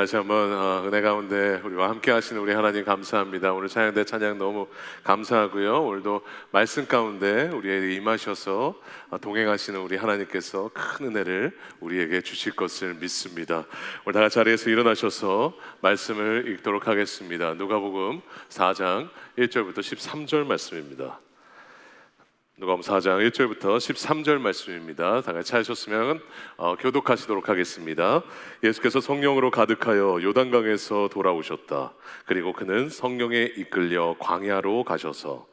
다시 한번 은혜 가운데 우리와 함께 하시는 우리 하나님 감사합니다. 오늘 찬양대 찬양 너무 감사하고요. 오늘도 말씀 가운데 우리에게 임하셔서 동행하시는 우리 하나님께서 큰 은혜를 우리에게 주실 것을 믿습니다. 오늘 다 같이 자리에서 일어나셔서 말씀을 읽도록 하겠습니다. 누가복음 4장 1절부터 13절 말씀입니다. 누가복음 4장 1절부터 13절 말씀입니다. 다 같이 하셨으면 교독하시도록 하겠습니다. 예수께서 성령으로 가득하여 요단강에서 돌아오셨다. 그리고 그는 성령에 이끌려 광야로 가셔서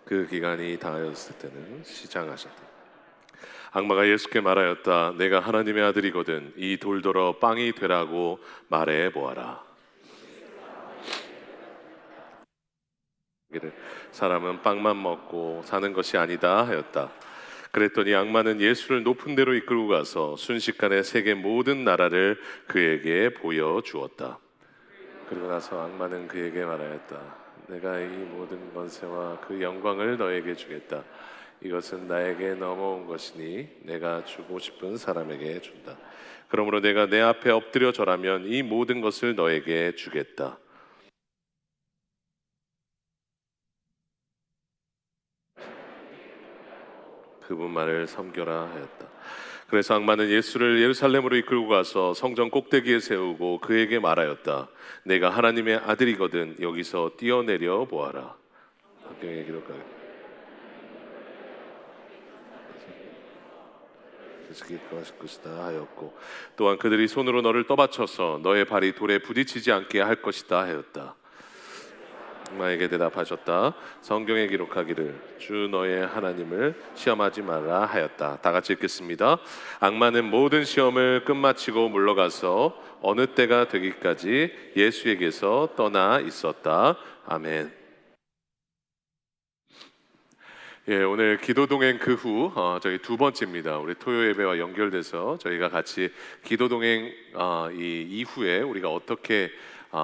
그 기간이 다하였을 때는 시장하셨다. 악마가 예수께 말하였다. 내가 하나님의 아들이거든 이 돌더러 빵이 되라고 말해 보아라. 사람은 빵만 먹고 사는 것이 아니다 하였다. 그랬더니 악마는 예수를 높은 데로 이끌고 가서 순식간에 세계 모든 나라를 그에게 보여주었다. 그리고 나서 악마는 그에게 말하였다. 내가 이 모든 권세와 그 영광을 너에게 주겠다. 이것은 나에게 넘어온 것이니 내가 주고 싶은 사람에게 준다. 그러므로 내가 내 앞에 엎드려 절하면 이 모든 것을 너에게 주겠다. 그분만을 섬겨라 하였다. 그래서 악마는 예수를 예루살렘으로 이끌고 가서 성전 꼭대기에 세우고 그에게 말하였다. 내가 하나님의 아들이거든 여기서 뛰어내려 보아라. 성경에 기록하게 기뻐하실 것이다 하였고 또한 그들이 손으로 너를 떠받쳐서 너의 발이 돌에 부딪히지 않게 할 것이다 하였다. 악마에게 대답하셨다. 성경에 기록하기를 주 너의 하나님을 시험하지 말라 하였다. 다 같이 읽겠습니다. 악마는 모든 시험을 끝마치고 물러가서 어느 때가 되기까지 예수에게서 떠나 있었다. 아멘. 예, 오늘 기도 동행 그 후 저희 두 번째입니다. 우리 토요 예배와 연결돼서 저희가 같이 기도 동행 이 이후에 우리가 어떻게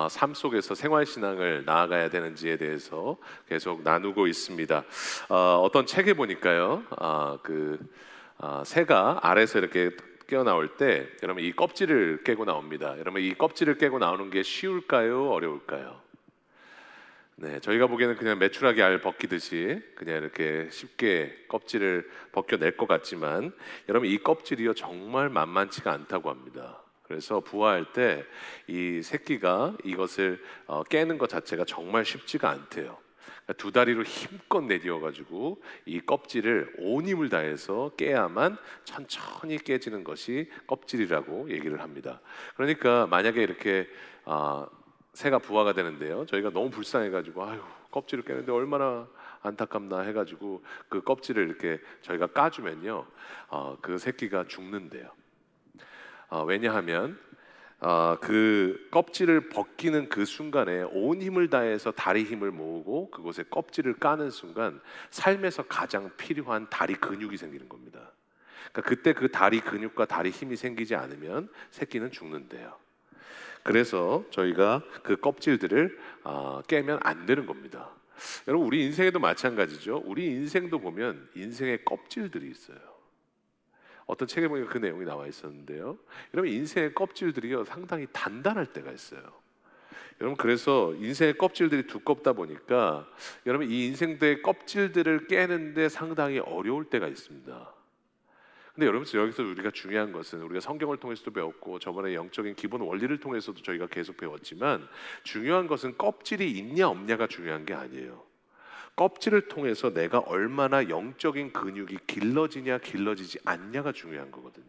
삶 속에서 생활 신앙을 나아가야 되는지에 대해서 계속 나누고 있습니다. 어떤 책에 보니까요, 새가 알에서 이렇게 깨어 나올 때, 여러분 이 껍질을 깨고 나옵니다. 여러분 이 껍질을 깨고 나오는 게 쉬울까요, 어려울까요? 네, 저희가 보기에는 그냥 메추라기 알 벗기듯이 그냥 이렇게 쉽게 껍질을 벗겨낼 것 같지만 여러분 이 껍질이요 정말 만만치가 않다고 합니다. 그래서 부화할 때 이 새끼가 이것을 깨는 것 자체가 정말 쉽지가 않대요. 그러니까 두 다리로 힘껏 내디어 가지고 이 껍질을 온 힘을 다해서 깨야만 천천히 깨지는 것이 껍질이라고 얘기를 합니다. 그러니까 만약에 이렇게 새가 부화가 되는데요. 저희가 너무 불쌍해가지고 아유 껍질을 깨는데 얼마나 안타깝나 해가지고 그 껍질을 이렇게 저희가 까주면요, 그 새끼가 죽는데요. 왜냐하면 그 껍질을 벗기는 그 순간에 온 힘을 다해서 다리 힘을 모으고 그곳에 껍질을 까는 순간 삶에서 가장 필요한 다리 근육이 생기는 겁니다. 그러니까 그때 그 다리 근육과 다리 힘이 생기지 않으면 새끼는 죽는데요. 그래서 저희가 그 껍질들을 깨면 안 되는 겁니다. 여러분 우리 인생에도 마찬가지죠. 우리 인생도 보면 인생의 껍질들이 있어요. 어떤 책에 보니까 그 내용이 나와 있었는데요. 여러분 인생의 껍질들이요 상당히 단단할 때가 있어요. 여러분 그래서 인생의 껍질들이 두껍다 보니까 여러분 이 인생의 껍질들을 깨는데 상당히 어려울 때가 있습니다. 근데 여러분 여기서 우리가 중요한 것은 우리가 성경을 통해서도 배웠고 저번에 영적인 기본 원리를 통해서도 저희가 계속 배웠지만 중요한 것은 껍질이 있냐 없냐가 중요한 게 아니에요. 껍질을 통해서 내가 얼마나 영적인 근육이 길러지냐 길러지지 않냐가 중요한 거거든요.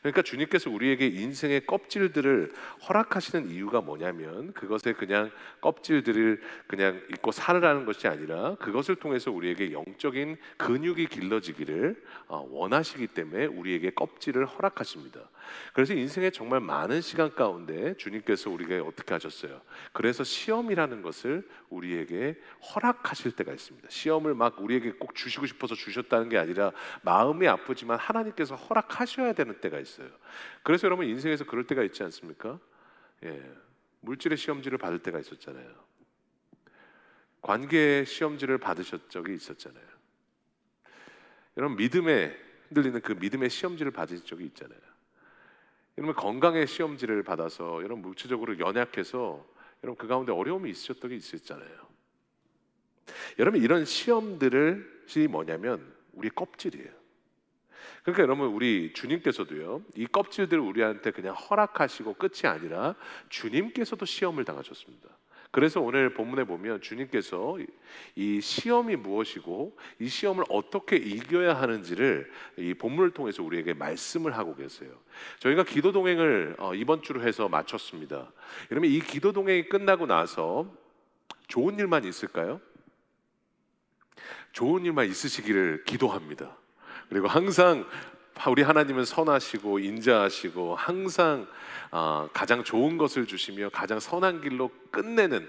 그러니까 주님께서 우리에게 인생의 껍질들을 허락하시는 이유가 뭐냐면 그것에 그냥 껍질들을 그냥 입고 살으라는 것이 아니라 그것을 통해서 우리에게 영적인 근육이 길러지기를 원하시기 때문에 우리에게 껍질을 허락하십니다. 그래서 인생에 정말 많은 시간 가운데 주님께서 우리에게 어떻게 하셨어요? 그래서 시험이라는 것을 우리에게 허락하실 때가 있습니다. 시험을 막 우리에게 꼭 주시고 싶어서 주셨다는 게 아니라 마음이 아프지만 하나님께서 허락하셔야 되는 때가 있어요. 그래서 여러분 인생에서 그럴 때가 있지 않습니까? 예, 물질의 시험지를 받을 때가 있었잖아요. 관계의 시험지를 받으셨 적이 있었잖아요. 여러분 믿음의 흔들리는 그 믿음의 시험지를 받으신 적이 있잖아요. 여러분 건강의 시험지를 받아서 여러분 물질적으로 연약해서 여러분 그 가운데 어려움이 있으셨던 게 있었잖아요. 여러분 이런 시험들이 뭐냐면 우리의 껍질이에요. 그러니까 여러분 우리 주님께서도요 이 껍질들을 우리한테 그냥 허락하시고 끝이 아니라 주님께서도 시험을 당하셨습니다. 그래서 오늘 본문에 보면 주님께서 이 시험이 무엇이고 이 시험을 어떻게 이겨야 하는지를 이 본문을 통해서 우리에게 말씀을 하고 계세요. 저희가 기도 동행을 이번 주로 해서 마쳤습니다. 여러분 이 기도 동행이 끝나고 나서 좋은 일만 있을까요? 좋은 일만 있으시기를 기도합니다. 그리고 항상 우리 하나님은 선하시고 인자하시고 항상 가장 좋은 것을 주시며 가장 선한 길로 끝내는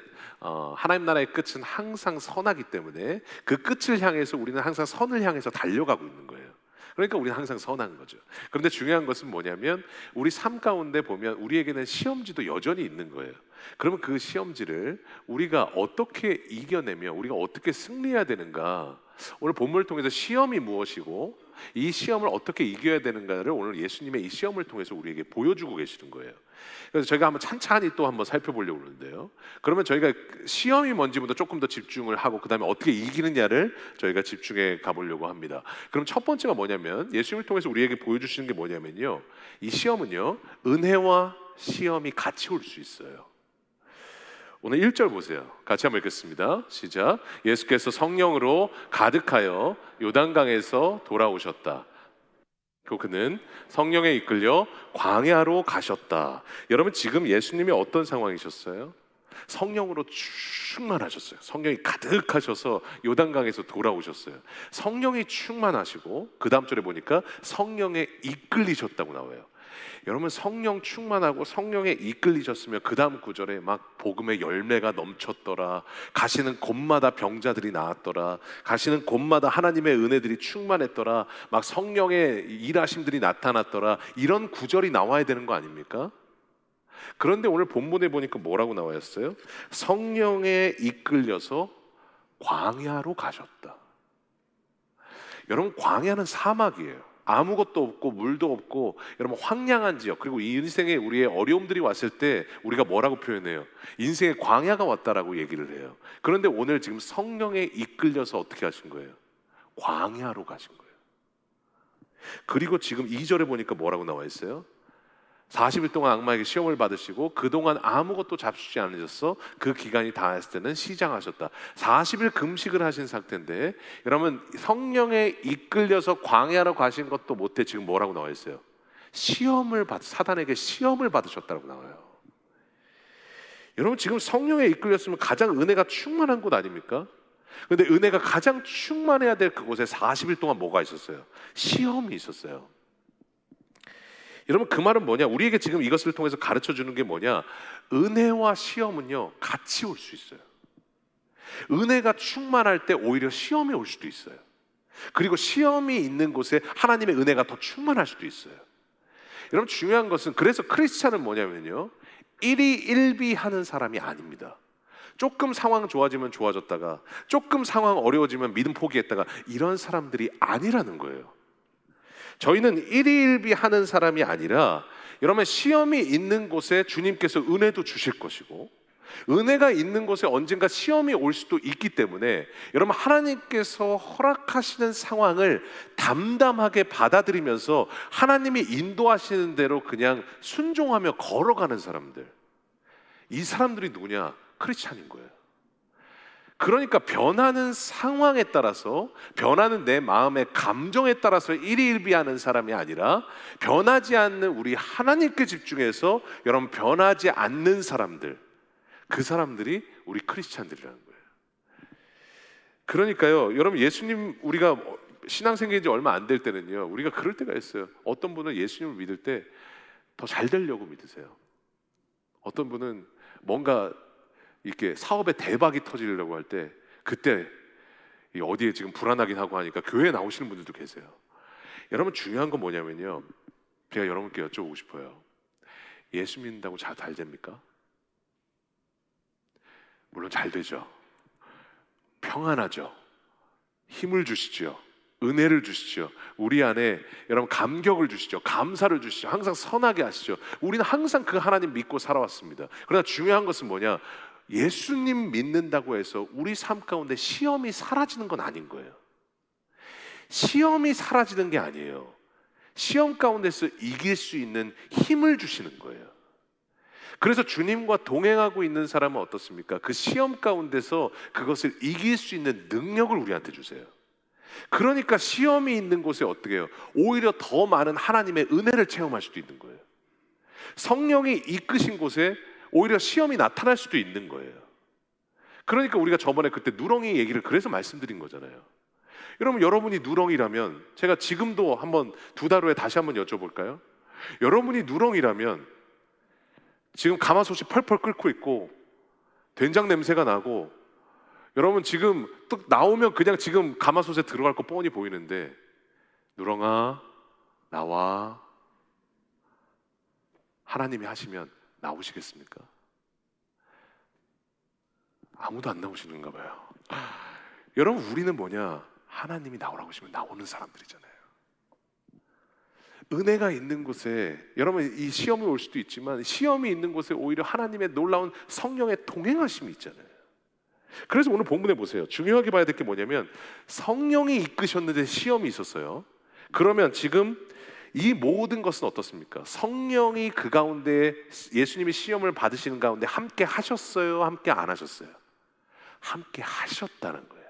하나님 나라의 끝은 항상 선하기 때문에 그 끝을 향해서 우리는 항상 선을 향해서 달려가고 있는 거예요. 그러니까 우리는 항상 선한 거죠. 그런데 중요한 것은 뭐냐면 우리 삶 가운데 보면 우리에게는 시험지도 여전히 있는 거예요. 그러면 그 시험지를 우리가 어떻게 이겨내며 우리가 어떻게 승리해야 되는가, 오늘 본문을 통해서 시험이 무엇이고 이 시험을 어떻게 이겨야 되는가를 오늘 예수님의 이 시험을 통해서 우리에게 보여주고 계시는 거예요. 그래서 저희가 한번 찬찬히 또 한번 살펴보려고 그러는데요. 그러면 저희가 시험이 뭔지부터 조금 더 집중을 하고 그 다음에 어떻게 이기느냐를 저희가 집중해 가보려고 합니다. 그럼 첫 번째가 뭐냐면 예수님을 통해서 우리에게 보여주시는 게 뭐냐면요, 이 시험은요 은혜와 시험이 같이 올 수 있어요. 오늘 1절 보세요. 같이 한번 읽겠습니다. 시작. 예수께서 성령으로 가득하여 요단강에서 돌아오셨다. 그는 성령에 이끌려 광야로 가셨다. 여러분 지금 예수님이 어떤 상황이셨어요? 성령으로 충만하셨어요. 성령이 가득하셔서 요단강에서 돌아오셨어요. 성령이 충만하시고 그 다음 절에 보니까 성령에 이끌리셨다고 나와요. 여러분 성령 충만하고 성령에 이끌리셨으면 그 다음 구절에 막 복음의 열매가 넘쳤더라, 가시는 곳마다 병자들이 나았더라, 가시는 곳마다 하나님의 은혜들이 충만했더라, 막 성령의 일하심들이 나타났더라, 이런 구절이 나와야 되는 거 아닙니까? 그런데 오늘 본문에 보니까 뭐라고 나와 있어요? 성령에 이끌려서 광야로 가셨다. 여러분 광야는 사막이에요. 아무것도 없고 물도 없고 여러분 황량한 지역, 그리고 이 인생에 우리의 어려움들이 왔을 때 우리가 뭐라고 표현해요? 인생의 광야가 왔다라고 얘기를 해요. 그런데 오늘 지금 성령에 이끌려서 어떻게 하신 거예요? 광야로 가신 거예요. 그리고 지금 2절에 보니까 뭐라고 나와 있어요? 40일 동안 악마에게 시험을 받으시고 그동안 아무것도 잡수지 않으셔서 그 기간이 다했을 때는 시장하셨다. 40일 금식을 하신 상태인데 여러분 성령에 이끌려서 광야로 가신 것도 못해 지금 뭐라고 나와 있어요? 사단에게 시험을 받으셨다고 나와요. 여러분 지금 성령에 이끌렸으면 가장 은혜가 충만한 곳 아닙니까? 그런데 은혜가 가장 충만해야 될 그곳에 40일 동안 뭐가 있었어요? 시험이 있었어요. 여러분 그 말은 뭐냐? 우리에게 지금 이것을 통해서 가르쳐 주는 게 뭐냐? 은혜와 시험은요 같이 올 수 있어요. 은혜가 충만할 때 오히려 시험이 올 수도 있어요. 그리고 시험이 있는 곳에 하나님의 은혜가 더 충만할 수도 있어요. 여러분 중요한 것은 그래서 크리스찬은 뭐냐면요, 일희일비하는 사람이 아닙니다. 조금 상황 좋아지면 좋아졌다가 조금 상황 어려워지면 믿음 포기했다가 이런 사람들이 아니라는 거예요. 저희는 일희일비하는 사람이 아니라 여러분 시험이 있는 곳에 주님께서 은혜도 주실 것이고 은혜가 있는 곳에 언젠가 시험이 올 수도 있기 때문에 여러분 하나님께서 허락하시는 상황을 담담하게 받아들이면서 하나님이 인도하시는 대로 그냥 순종하며 걸어가는 사람들, 이 사람들이 누구냐? 크리스찬인 거예요. 그러니까 변하는 상황에 따라서, 변하는 내 마음의 감정에 따라서 일희일비하는 사람이 아니라 변하지 않는 우리 하나님께 집중해서 여러분 변하지 않는 사람들, 그 사람들이 우리 크리스찬들이라는 거예요. 그러니까요 여러분 예수님, 우리가 신앙 생긴 지 얼마 안 될 때는요 우리가 그럴 때가 있어요. 어떤 분은 예수님을 믿을 때 더 잘 되려고 믿으세요. 어떤 분은 뭔가 이렇게 사업에 대박이 터지려고 할 때 그때 어디에 지금 불안하긴 하고 하니까 교회에 나오시는 분들도 계세요. 여러분 중요한 건 뭐냐면요, 제가 여러분께 여쭤보고 싶어요. 예수 믿는다고 잘 됩니까? 물론 잘 되죠. 평안하죠. 힘을 주시죠. 은혜를 주시죠. 우리 안에 여러분 감격을 주시죠. 감사를 주시죠. 항상 선하게 하시죠. 우리는 항상 그 하나님 믿고 살아왔습니다. 그러나 중요한 것은 뭐냐? 예수님 믿는다고 해서 우리 삶 가운데 시험이 사라지는 건 아닌 거예요. 시험이 사라지는 게 아니에요. 시험 가운데서 이길 수 있는 힘을 주시는 거예요. 그래서 주님과 동행하고 있는 사람은 어떻습니까? 그 시험 가운데서 그것을 이길 수 있는 능력을 우리한테 주세요. 그러니까 시험이 있는 곳에 어떻게 해요? 오히려 더 많은 하나님의 은혜를 체험할 수도 있는 거예요. 성령이 이끄신 곳에 오히려 시험이 나타날 수도 있는 거예요. 그러니까 우리가 저번에 그때 누렁이 얘기를 그래서 말씀드린 거잖아요. 여러분이 누렁이라면, 제가 지금도 한번 2달 후에 다시 한번 여쭤볼까요? 여러분이 누렁이라면 지금 가마솥이 펄펄 끓고 있고 된장 냄새가 나고, 여러분 지금 뚝 나오면 그냥 지금 가마솥에 들어갈 거 뻔히 보이는데, 누렁아 나와, 하나님이 하시면 나오시겠습니까? 아무도 안 나오시는가 봐요. 여러분, 우리는 뭐냐? 하나님이 나오라고 하시면 나오는 사람들이잖아요. 은혜가 있는 곳에, 여러분 이 시험이 올 수도 있지만 시험이 있는 곳에 오히려 하나님의 놀라운 성령의 동행하심이 있잖아요. 그래서 오늘 본문에 보세요. 중요하게 봐야 될 게 뭐냐면, 성령이 이끄셨는데 시험이 있었어요. 그러면 지금 이 모든 것은 어떻습니까? 성령이 그 가운데, 예수님이 시험을 받으시는 가운데 함께 하셨어요? 함께 안 하셨어요? 함께 하셨다는 거예요.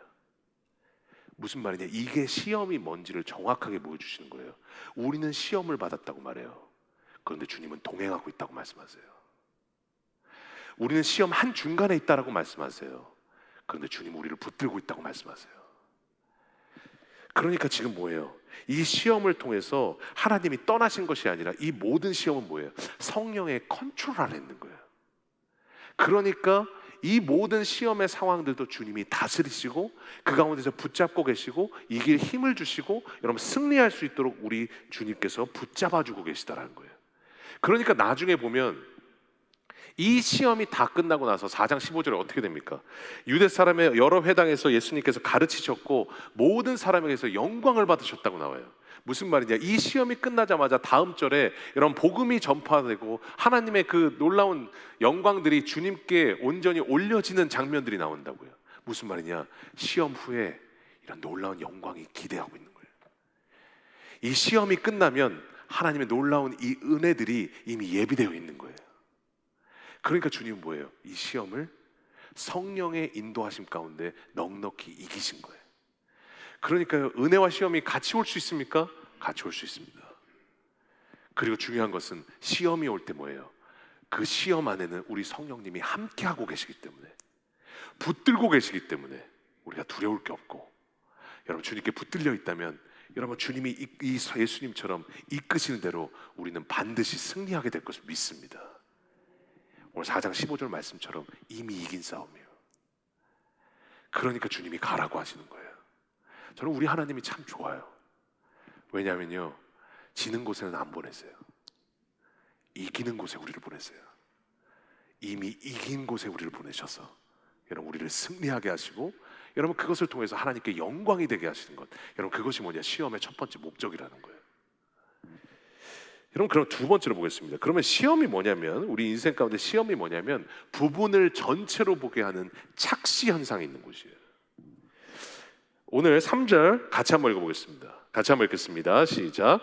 무슨 말이냐? 이게 시험이 뭔지를 정확하게 보여주시는 거예요. 우리는 시험을 받았다고 말해요. 그런데 주님은 동행하고 있다고 말씀하세요. 우리는 시험 한 중간에 있다라고 말씀하세요. 그런데 주님은 우리를 붙들고 있다고 말씀하세요. 그러니까 지금 뭐예요? 이 시험을 통해서 하나님이 떠나신 것이 아니라 이 모든 시험은 뭐예요? 성령의 컨트롤 안에 있는 거예요. 그러니까 이 모든 시험의 상황들도 주님이 다스리시고 그 가운데서 붙잡고 계시고 이길 힘을 주시고 여러분 승리할 수 있도록 우리 주님께서 붙잡아주고 계시다라는 거예요. 그러니까 나중에 보면 이 시험이 다 끝나고 나서 4장 15절에 어떻게 됩니까? 유대 사람의 여러 회당에서 예수님께서 가르치셨고 모든 사람에게서 영광을 받으셨다고 나와요. 무슨 말이냐? 이 시험이 끝나자마자 다음 절에 여러분 복음이 전파되고 하나님의 그 놀라운 영광들이 주님께 온전히 올려지는 장면들이 나온다고요. 무슨 말이냐? 시험 후에 이런 놀라운 영광이 기대하고 있는 거예요. 이 시험이 끝나면 하나님의 놀라운 이 은혜들이 이미 예비되어 있는 거예요. 그러니까 주님은 뭐예요? 이 시험을 성령의 인도하심 가운데 넉넉히 이기신 거예요. 그러니까 은혜와 시험이 같이 올 수 있습니까? 같이 올 수 있습니다. 그리고 중요한 것은 시험이 올 때 뭐예요? 그 시험 안에는 우리 성령님이 함께하고 계시기 때문에, 붙들고 계시기 때문에 우리가 두려울 게 없고, 여러분 주님께 붙들려 있다면 여러분 주님이 이 예수님처럼 이끄시는 대로 우리는 반드시 승리하게 될 것을 믿습니다. 오늘 4장 15절 말씀처럼 이미 이긴 싸움이에요. 그러니까 주님이 가라고 하시는 거예요. 저는 우리 하나님이 참 좋아요. 왜냐하면요, 지는 곳에는 안 보내세요. 이기는 곳에 우리를 보내세요. 이미 이긴 곳에 우리를 보내셔서 여러분 우리를 승리하게 하시고, 여러분 그것을 통해서 하나님께 영광이 되게 하시는 것, 여러분 그것이 뭐냐? 시험의 첫 번째 목적이라는 거예요. 여러분 그럼 두 번째로 보겠습니다. 그러면 시험이 뭐냐면, 우리 인생 가운데 시험이 뭐냐면 부분을 전체로 보게 하는 착시 현상이 있는 곳이에요. 오늘 3절 같이 한번 읽어보겠습니다. 같이 한번 읽겠습니다. 시작.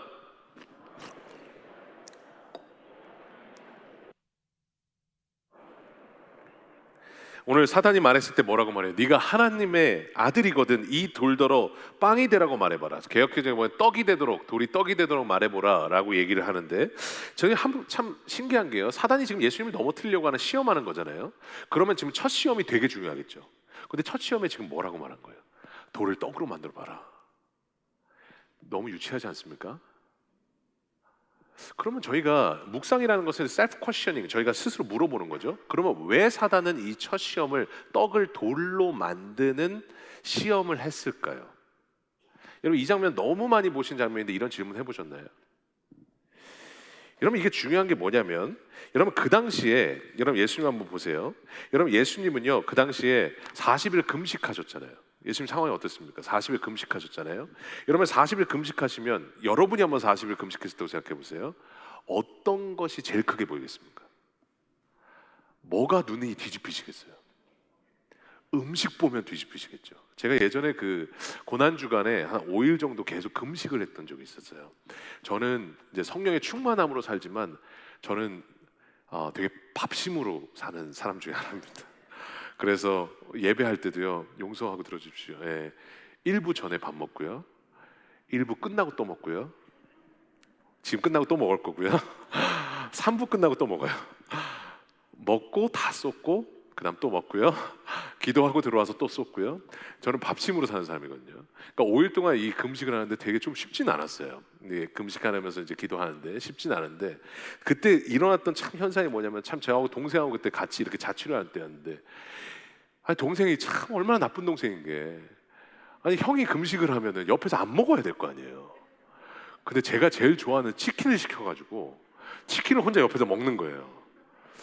오늘 사단이 말했을 때 뭐라고 말해요? 네가 하나님의 아들이거든 이 돌더러 빵이 되라고 말해봐라. 개역개정에 보면 떡이 되도록, 돌이 떡이 되도록 말해보라 라고 얘기를 하는데, 저는 참 신기한 게요, 사단이 지금 예수님을 넘어뜨리려고 하는 시험하는 거잖아요. 그러면 지금 첫 시험이 되게 중요하겠죠. 근데 첫 시험에 지금 뭐라고 말한 거예요? 돌을 떡으로 만들어봐라. 너무 유치하지 않습니까? 그러면 저희가 묵상이라는 것은 셀프 퀘셔닝, 저희가 스스로 물어보는 거죠. 그러면 왜 사단은 이 첫 시험을 떡을 돌로 만드는 시험을 했을까요? 여러분 이 장면 너무 많이 보신 장면인데 이런 질문 해보셨나요? 여러분 이게 중요한 게 뭐냐면, 여러분 그 당시에, 여러분 예수님 한번 보세요. 여러분 예수님은요 그 당시에 40일 금식하셨잖아요. 예수님 상황이 어떻습니까? 40일 금식하셨잖아요. 여러분 40일 금식하시면 여러분이 한번 40일 금식했다고 생각해 보세요. 어떤 것이 제일 크게 보이겠습니까? 뭐가 눈이 뒤집히시겠어요? 음식 보면 뒤집히시겠죠. 제가 예전에 그 고난 주간에 한 5일 정도 계속 금식을 했던 적이 있었어요. 저는 이제 성령의 충만함으로 살지만 저는 되게 밥심으로 사는 사람 중에 하나입니다. 그래서 예배할 때도요, 용서하고 들어주십시오. 예, 1부 전에 밥 먹고요, 1부 끝나고 또 먹고요, 지금 끝나고 또 먹을 거고요, 3부 끝나고 또 먹어요. 먹고 다 쏟고 그 다음 또 먹고요, 기도하고 들어와서 또 쏟고요. 저는 밥심으로 사는 사람이거든요. 그러니까 5일 동안 이 금식을 하는데 되게 좀 쉽진 않았어요. 예, 금식하면서 이제 기도하는데 쉽진 않은데, 그때 일어났던 참 현상이 뭐냐면, 참 저하고 동생하고 그때 같이 이렇게 자취를 할 때였는데, 아니 동생이 참 얼마나 나쁜 동생인 게, 아니 형이 금식을 하면은 옆에서 안 먹어야 될 거 아니에요. 근데 제가 제일 좋아하는 치킨을 시켜가지고 치킨을 혼자 옆에서 먹는 거예요.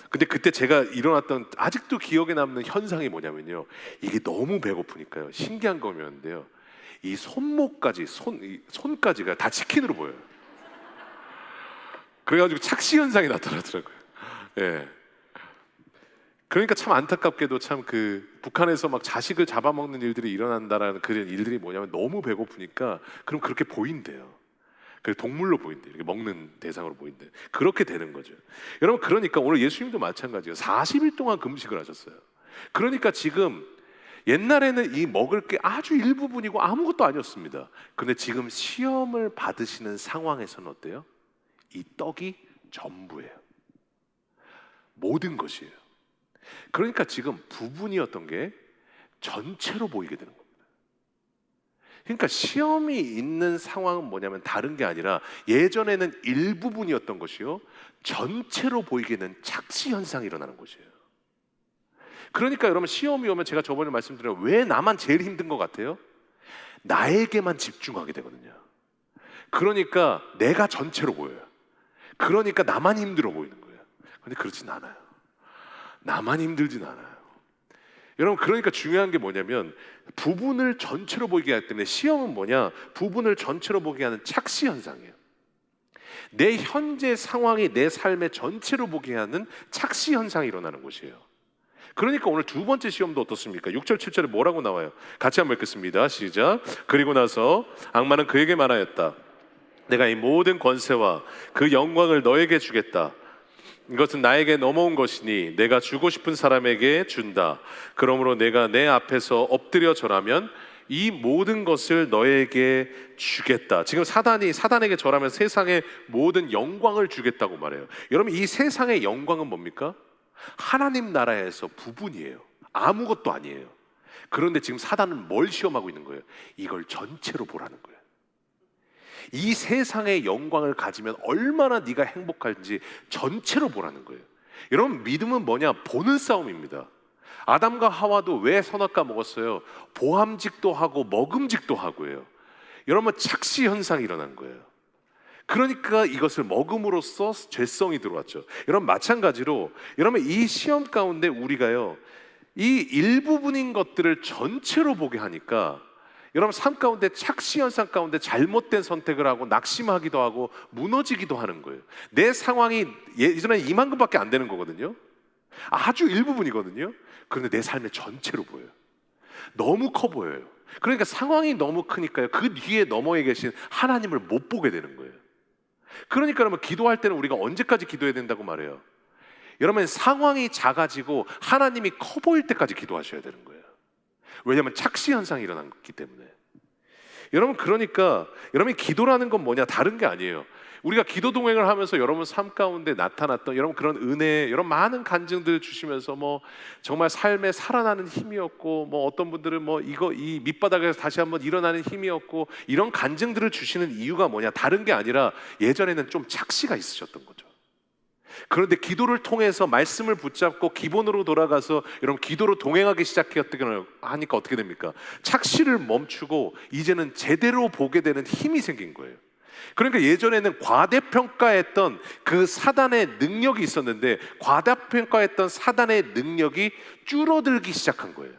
근데 그때 제가 일어났던 아직도 기억에 남는 현상이 뭐냐면요, 이게 너무 배고프니까요, 신기한 거였는데요, 이 손목까지 손까지가 다 치킨으로 보여요. 그래가지고 착시 현상이 나타나더라고요. 예. 그러니까 참 안타깝게도 참 그 북한에서 막 자식을 잡아먹는 일들이 일어난다라는 그런 일들이 뭐냐면, 너무 배고프니까 그럼 그렇게 보인대요. 그 동물로 보인대, 이렇게 먹는 대상으로 보인대. 그렇게 되는 거죠. 여러분, 그러니까 오늘 예수님도 마찬가지예요. 40일 동안 금식을 하셨어요. 그러니까 지금 옛날에는 이 먹을 게 아주 일부분이고 아무것도 아니었습니다. 근데 지금 시험을 받으시는 상황에서는 어때요? 이 떡이 전부예요. 모든 것이에요. 그러니까 지금 부분이었던 게 전체로 보이게 되는 겁니다. 그러니까 시험이 있는 상황은 뭐냐면 다른 게 아니라, 예전에는 일부분이었던 것이요, 전체로 보이게 되는 착시 현상이 일어나는 것이에요. 그러니까 여러분, 시험이 오면 제가 저번에 말씀드린, 왜 나만 제일 힘든 것 같아요? 나에게만 집중하게 되거든요. 그러니까 내가 전체로 보여요. 그러니까 나만 힘들어 보이는 거예요. 근데 그렇진 않아요. 나만 힘들진 않아요. 여러분, 그러니까 중요한 게 뭐냐면, 부분을 전체로 보이게 하기 때문에, 시험은 뭐냐? 부분을 전체로 보게 하는 착시 현상이에요. 내 현재 상황이 내 삶의 전체로 보게 하는 착시 현상이 일어나는 것이에요. 그러니까 오늘 두 번째 시험도 어떻습니까? 6절 7절에 뭐라고 나와요? 같이 한번 읽겠습니다. 시작. 그리고 나서 악마는 그에게 말하였다. 내가 이 모든 권세와 그 영광을 너에게 주겠다. 이것은 나에게 넘어온 것이니 내가 주고 싶은 사람에게 준다. 그러므로 내가 내 앞에서 엎드려 절하면 이 모든 것을 너에게 주겠다. 지금 사단에게 절하면 세상의 모든 영광을 주겠다고 말해요. 여러분, 이 세상의 영광은 뭡니까? 하나님 나라에서 부분이에요. 아무것도 아니에요. 그런데 지금 사단은 뭘 시험하고 있는 거예요? 이걸 전체로 보라는 거예요. 이 세상의 영광을 가지면 얼마나 네가 행복할지 전체로 보라는 거예요. 여러분, 믿음은 뭐냐? 보는 싸움입니다. 아담과 하와도 왜 선악과 먹었어요? 보암직도 하고 먹음직도 하고요. 여러분, 착시 현상이 일어난 거예요. 그러니까 이것을 먹음으로써 죄성이 들어왔죠. 여러분, 마찬가지로 여러분, 이 시험 가운데 우리가요, 이 일부분인 것들을 전체로 보게 하니까, 여러분, 삶 가운데 착시 현상 가운데 잘못된 선택을 하고 낙심하기도 하고 무너지기도 하는 거예요. 내 상황이 예전에 이만큼밖에 안 되는 거거든요. 아주 일부분이거든요. 그런데 내 삶의 전체로 보여요. 너무 커 보여요. 그러니까 상황이 너무 크니까요, 그 뒤에 너머에 계신 하나님을 못 보게 되는 거예요. 그러니까 여러분, 기도할 때는 우리가 언제까지 기도해야 된다고 말해요? 여러분, 상황이 작아지고 하나님이 커 보일 때까지 기도하셔야 되는 거예요. 왜냐하면 착시 현상이 일어났기 때문에. 여러분, 그러니까 여러분, 기도라는 건 뭐냐? 다른 게 아니에요. 우리가 기도 동행을 하면서 여러분 삶 가운데 나타났던 여러분 그런 은혜, 여러분 많은 간증들 주시면서 뭐 정말 삶에 살아나는 힘이었고, 뭐 어떤 분들은 뭐 이 밑바닥에서 다시 한번 일어나는 힘이었고, 이런 간증들을 주시는 이유가 뭐냐? 다른 게 아니라 예전에는 좀 착시가 있으셨던 거죠. 그런데 기도를 통해서 말씀을 붙잡고 기본으로 돌아가서 여러분 기도로 동행하기 시작하니까 어떻게 됩니까? 착시를 멈추고 이제는 제대로 보게 되는 힘이 생긴 거예요. 그러니까 예전에는 과대평가했던 그 사단의 능력이 있었는데, 과대평가했던 사단의 능력이 줄어들기 시작한 거예요.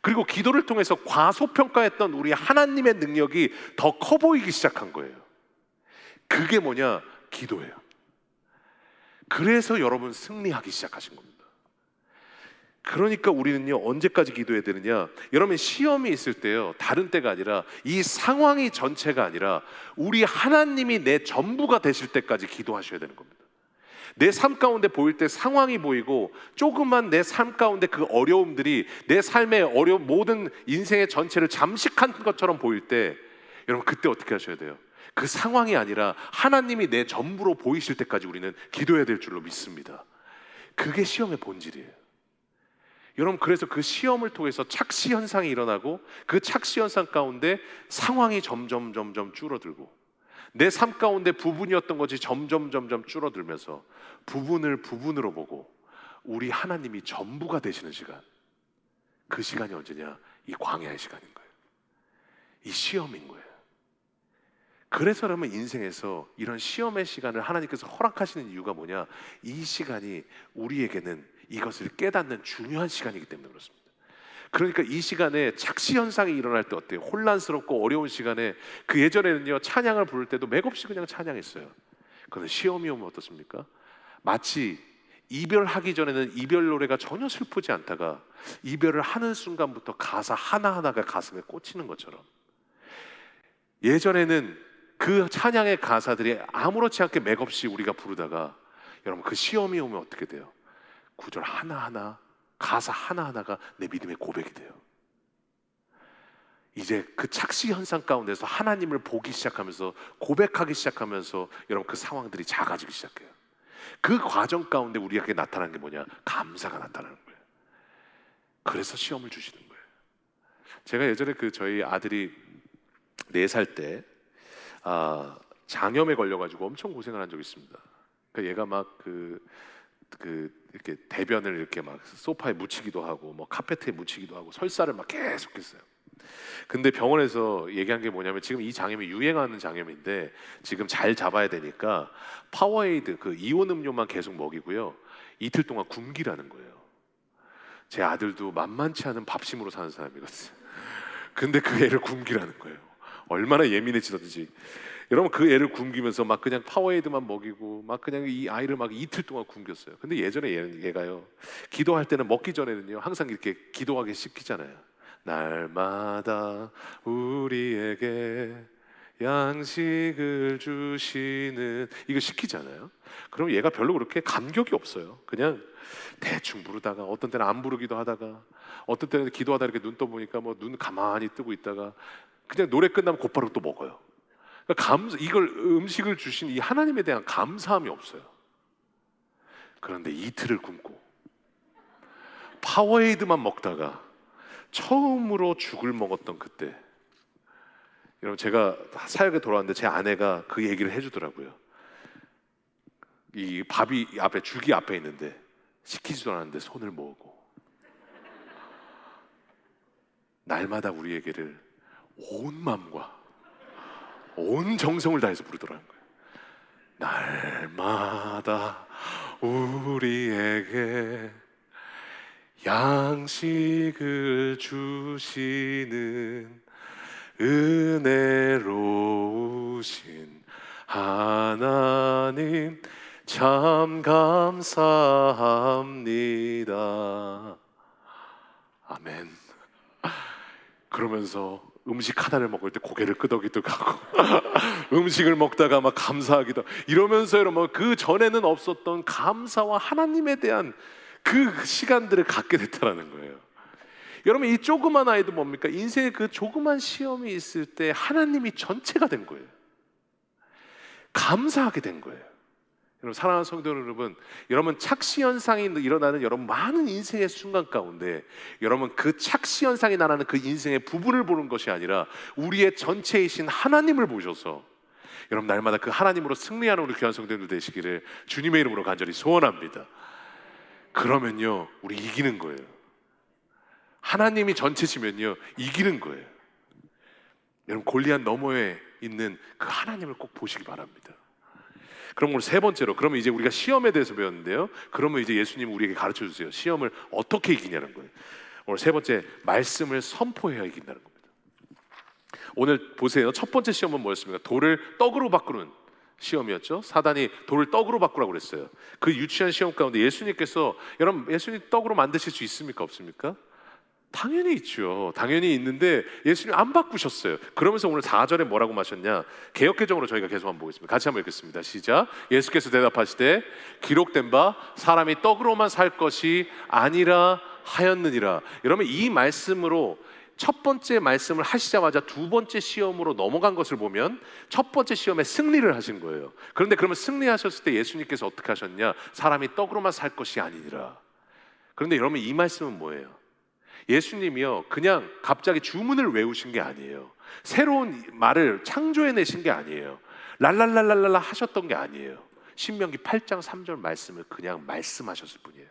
그리고 기도를 통해서 과소평가했던 우리 하나님의 능력이 더 커 보이기 시작한 거예요. 그게 뭐냐? 기도예요. 그래서 여러분 승리하기 시작하신 겁니다. 그러니까 우리는요, 언제까지 기도해야 되느냐? 여러분, 시험이 있을 때요, 다른 때가 아니라 이 상황이 전체가 아니라 우리 하나님이 내 전부가 되실 때까지 기도하셔야 되는 겁니다. 내 삶 가운데 보일 때 상황이 보이고 조그만 내 삶 가운데 그 어려움들이 내 삶의 모든 인생의 전체를 잠식한 것처럼 보일 때, 여러분 그때 어떻게 하셔야 돼요? 그 상황이 아니라 하나님이 내 전부로 보이실 때까지 우리는 기도해야 될 줄로 믿습니다. 그게 시험의 본질이에요. 여러분, 그래서 그 시험을 통해서 착시 현상이 일어나고 그 착시 현상 가운데 상황이 점점 줄어들고 내 삶 가운데 부분이었던 것이 점점 줄어들면서 부분을 부분으로 보고 우리 하나님이 전부가 되시는 시간, 그 시간이 언제냐? 이 광야의 시간인 거예요. 이 시험인 거예요. 그래서 여러분, 인생에서 이런 시험의 시간을 하나님께서 허락하시는 이유가 뭐냐? 이 시간이 우리에게는 이것을 깨닫는 중요한 시간이기 때문에 그렇습니다. 그러니까 이 시간에 착시 현상이 일어날 때 어때요? 혼란스럽고 어려운 시간에, 그 예전에는요, 찬양을 부를 때도 맥없이 그냥 찬양했어요. 그런데 시험이 오면 어떻습니까? 마치 이별하기 전에는 이별 노래가 전혀 슬프지 않다가 이별을 하는 순간부터 가사 하나하나가 가슴에 꽂히는 것처럼, 예전에는 그 찬양의 가사들이 아무렇지 않게 맥없이 우리가 부르다가, 여러분, 그 시험이 오면 어떻게 돼요? 구절 하나하나, 가사 하나하나가 내 믿음의 고백이 돼요. 이제 그 착시 현상 가운데서 하나님을 보기 시작하면서, 고백하기 시작하면서, 여러분 그 상황들이 작아지기 시작해요. 그 과정 가운데 우리에게 나타나는 게 뭐냐? 감사가 나타나는 거예요. 그래서 시험을 주시는 거예요. 제가 예전에 저희 아들이 4살 때 장염에 걸려가지고 엄청 고생을 한 적이 있습니다. 그러니까 얘가 막 이렇게 대변을 이렇게 막 소파에 묻히기도 하고 뭐 카페트에 묻히기도 하고 설사를 막 계속했어요. 근데 병원에서 얘기한 게 뭐냐면, 지금 이 장염이 유행하는 장염인데 지금 잘 잡아야 되니까 파워에이드, 그 이온 음료만 계속 먹이고요, 이틀 동안 굶기라는 거예요. 제 아들도 만만치 않은 밥심으로 사는 사람이거든요. 근데 그 애를 굶기라는 거예요. 얼마나 예민해지던지. 여러분, 그 애를 굶기면서 막 그냥 파워에이드만 먹이고 막 그냥 이 아이를 막 이틀 동안 굶겼어요. 근데 예전에 얘가요, 기도할 때는, 먹기 전에는요, 항상 이렇게 기도하게 시키잖아요. 날마다 우리에게 양식을 주시는, 이거 시키잖아요. 그럼 얘가 별로 그렇게 감격이 없어요. 그냥 대충 부르다가, 어떤 때는 안 부르기도 하다가, 어떤 때는 기도하다 이렇게 눈 떠보니까 뭐 눈 가만히 뜨고 있다가 그냥 노래 끝나면 곧바로 또 먹어요. 그러니까 이걸, 음식을 주신 이 하나님에 대한 감사함이 없어요. 그런데 이틀을 굶고 파워에이드만 먹다가 처음으로 죽을 먹었던 그때, 여러분, 제가 사역에 돌아왔는데 제 아내가 그 얘기를 해주더라고요. 이 밥이 앞에, 죽이 앞에 있는데 시키지도 않았는데 손을 모으고 날마다 우리에게를 온 마음과 온 정성을 다해서 부르더라는 거예요. 날마다 우리에게 양식을 주시는 은혜로우신 하나님 참 감사합니다. 아멘. 그러면서 음식 하나를 먹을 때 고개를 끄덕이도 하고 음식을 먹다가 막 감사하기도, 이러면서 여러분, 그 전에는 없었던 감사와 하나님에 대한 그 시간들을 갖게 됐다는 거예요. 여러분, 이 조그만 아이도 뭡니까? 인생의 그 조그만 시험이 있을 때 하나님이 전체가 된 거예요. 감사하게 된 거예요. 여러분, 사랑하는 성도 여러분, 여러분 착시 현상이 일어나는 여러분 많은 인생의 순간 가운데, 여러분 그 착시 현상이 나타나는 그 인생의 부분을 보는 것이 아니라 우리의 전체이신 하나님을 보셔서, 여러분 날마다 그 하나님으로 승리하는 우리 귀한 성도들 되시기를 주님의 이름으로 간절히 소원합니다. 그러면요, 우리 이기는 거예요. 하나님이 전체시면요, 이기는 거예요. 여러분, 골리앗 너머에 있는 그 하나님을 꼭 보시기 바랍니다. 그럼 오늘 3번째로, 그러면 이제 우리가 시험에 대해서 배웠는데요, 그러면 이제 예수님 우리에게 가르쳐 주세요. 시험을 어떻게 이기냐는 거예요. 오늘 세 번째, 말씀을 선포해야 이긴다는 겁니다. 오늘 보세요. 첫 번째 시험은 뭐였습니까? 돌을 떡으로 바꾸는 시험이었죠. 사단이 돌을 떡으로 바꾸라고 그랬어요. 그 유치한 시험 가운데 예수님께서, 여러분 예수님 떡으로 만드실 수 있습니까? 없습니까? 당연히 있죠. 당연히 있는데 예수님 안 바꾸셨어요. 그러면서 오늘 4절에 뭐라고 마셨냐? 개역개정으로 저희가 계속 한번 보겠습니다. 같이 한번 읽겠습니다. 시작. 예수께서 대답하시되 기록된 바 사람이 떡으로만 살 것이 아니라 하였느니라. 여러분 이 말씀으로 첫 번째 말씀을 하시자마자 두 번째 시험으로 넘어간 것을 보면 첫 번째 시험에 승리를 하신 거예요. 그런데 그러면 승리하셨을 때 예수님께서 어떻게 하셨냐? 사람이 떡으로만 살 것이 아니니라. 그런데 여러분 이 말씀은 뭐예요? 예수님이요 그냥 갑자기 주문을 외우신 게 아니에요. 새로운 말을 창조해내신 게 아니에요. 랄랄랄랄라 하셨던 게 아니에요. 신명기 8장 3절 말씀을 그냥 말씀하셨을 뿐이에요.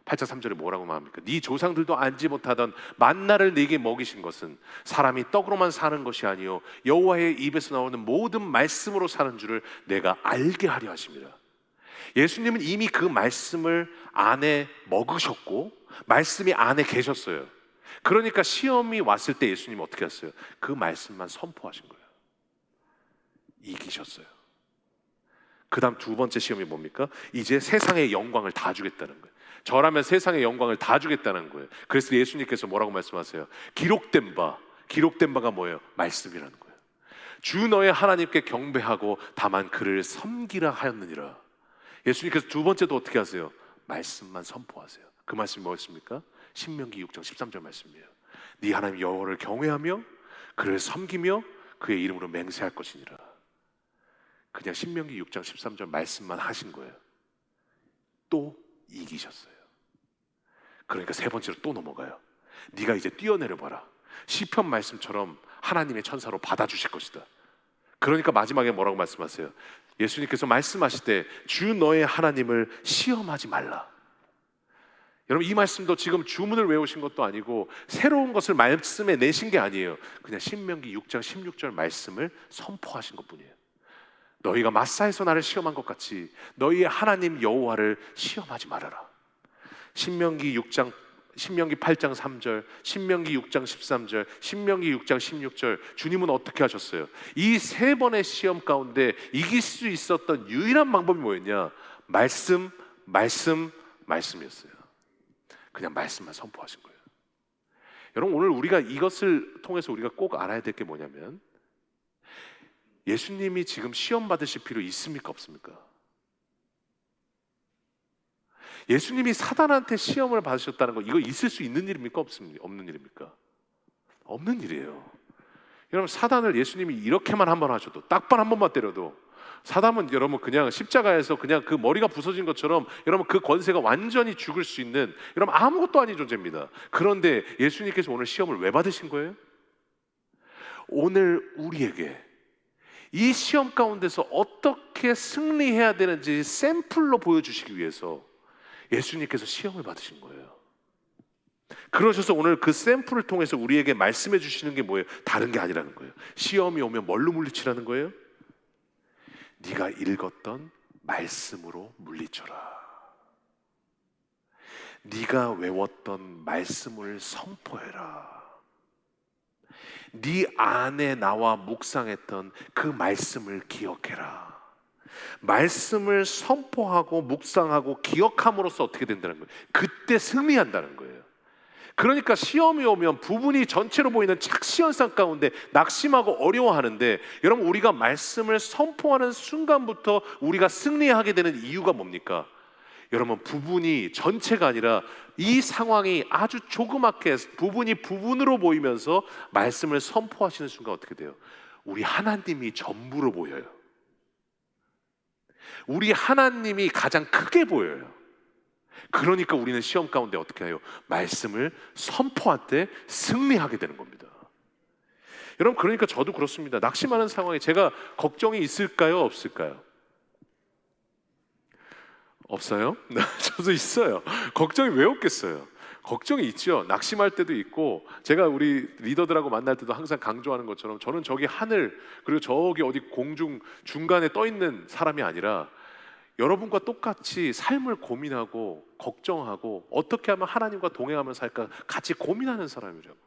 8장 3절에 뭐라고 말합니까? 네 조상들도 알지 못하던 만나를 네게 먹이신 것은 사람이 떡으로만 사는 것이 아니요 여호와의 입에서 나오는 모든 말씀으로 사는 줄을 내가 알게 하려 하십니다. 예수님은 이미 그 말씀을 안에 먹으셨고 말씀이 안에 계셨어요. 그러니까 시험이 왔을 때 예수님은 어떻게 했어요? 그 말씀만 선포하신 거예요. 이기셨어요. 그 다음 두 번째 시험이 뭡니까? 이제 세상의 영광을 다 주겠다는 거예요. 저라면 세상의 영광을 다 주겠다는 거예요. 그래서 예수님께서 뭐라고 말씀하세요? 기록된 바가 뭐예요? 말씀이라는 거예요. 주 너의 하나님께 경배하고 다만 그를 섬기라 하였느니라. 예수님께서 두 번째도 어떻게 하세요? 말씀만 선포하세요. 그 말씀이 뭐였습니까? 신명기 6장 13절 말씀이에요. 네 하나님 여호와를 경외하며 그를 섬기며 그의 이름으로 맹세할 것이니라. 그냥 신명기 6장 13절 말씀만 하신 거예요. 또 이기셨어요. 그러니까 세 번째로 또 넘어가요. 네가 이제 뛰어내려 봐라. 시편 말씀처럼 하나님의 천사로 받아주실 것이다. 그러니까 마지막에 뭐라고 말씀하세요? 예수님께서 말씀하실 때 주 너의 하나님을 시험하지 말라. 여러분 이 말씀도 지금 주문을 외우신 것도 아니고 새로운 것을 말씀에 내신 게 아니에요. 그냥 신명기 6장 16절 말씀을 선포하신 것뿐이에요. 너희가 마사에서 나를 시험한 것 같이 너희의 하나님 여호와를 시험하지 말아라. 신명기 8장 3절, 신명기 6장 13절, 신명기 6장 16절 주님은 어떻게 하셨어요? 이 세 번의 시험 가운데 이길 수 있었던 유일한 방법이 뭐였냐? 말씀이었어요. 그냥 말씀만 선포하신 거예요. 여러분 오늘 우리가 이것을 통해서 우리가 꼭 알아야 될 게 뭐냐면 예수님이 지금 시험 받으실 필요 있습니까? 없습니까? 예수님이 사단한테 시험을 받으셨다는 거 이거 있을 수 있는 일입니까? 없는 일입니까? 없는 일이에요. 여러분 사단을 예수님이 이렇게만 한 번 하셔도 딱밤 한 번만 때려도 사단은 여러분 그냥 십자가에서 그냥 그 머리가 부서진 것처럼 여러분 그 권세가 완전히 죽을 수 있는 여러분 아무것도 아닌 존재입니다. 그런데 예수님께서 오늘 시험을 왜 받으신 거예요? 오늘 우리에게 이 시험 가운데서 어떻게 승리해야 되는지 샘플로 보여주시기 위해서 예수님께서 시험을 받으신 거예요. 그러셔서 오늘 그 샘플을 통해서 우리에게 말씀해 주시는 게 뭐예요? 다른 게 아니라는 거예요. 시험이 오면 뭘로 물리치라는 거예요? 네가 읽었던 말씀으로 물리쳐라. 네가 외웠던 말씀을 선포해라. 네 안에 나와 묵상했던 그 말씀을 기억해라. 말씀을 선포하고 묵상하고 기억함으로써 어떻게 된다는 거예요? 그때 승리한다는 거예요. 그러니까 시험이 오면 부분이 전체로 보이는 착시현상 가운데 낙심하고 어려워하는데 여러분 우리가 말씀을 선포하는 순간부터 우리가 승리하게 되는 이유가 뭡니까? 여러분 부분이 전체가 아니라 이 상황이 아주 조그맣게 부분이 부분으로 보이면서 말씀을 선포하시는 순간 어떻게 돼요? 우리 하나님이 전부로 보여요. 우리 하나님이 가장 크게 보여요. 그러니까 우리는 시험 가운데 어떻게 해요? 말씀을 선포할 때 승리하게 되는 겁니다. 여러분 그러니까 저도 그렇습니다. 낙심하는 상황에 제가 걱정이 있을까요? 없을까요? 없어요? 저도 있어요. 걱정이 왜 없겠어요? 걱정이 있죠. 낙심할 때도 있고 제가 우리 리더들하고 만날 때도 항상 강조하는 것처럼 저는 저기 하늘 그리고 저기 어디 공중 중간에 떠 있는 사람이 아니라 여러분과 똑같이 삶을 고민하고 걱정하고 어떻게 하면 하나님과 동행하며 살까 같이 고민하는 사람이라고.